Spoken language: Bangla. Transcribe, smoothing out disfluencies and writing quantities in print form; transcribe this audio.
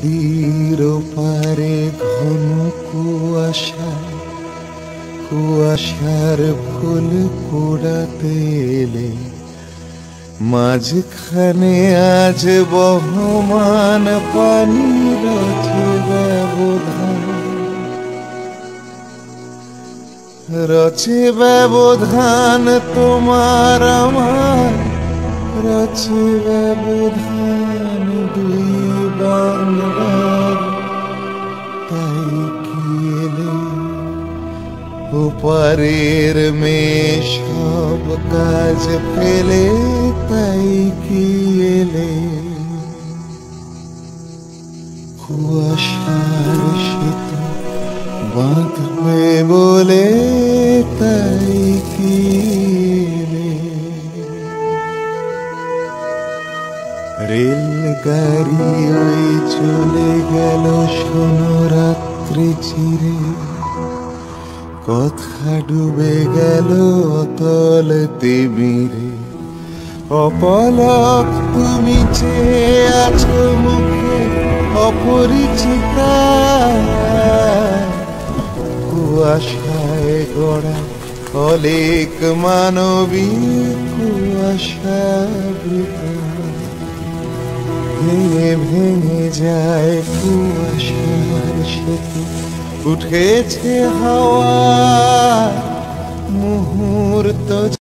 নদীর ওপারে ঘন কুয়াশার ফুল কুড়াতে এলে, মাঝখানে আজ বহমান পানি রচে ব্যবধান তোমার আমার, রচে ব্যবধান দুই বাংলার। তাই কি এলে ওপারের মেয়ে সব কাজ ফেলে, তাই কি এলে কুয়াশার সেতু বাঁধবে বলে, তাই কি এলে রেলগাড়ি ওই চলে গেল শোনো রাত্রি চিরে, কথা ডুবে গেল অতল তিমিরে। অপলক তুমি চেয়ে আছো মুখে অপরিচিতা, কুয়াশায় গড়া অলেক মানবী কুয়াশাবৃতা। ভেঙে ভেঙে যায় কুয়াশার সেতু, উঠেছে হাওয়া মুহূর্ত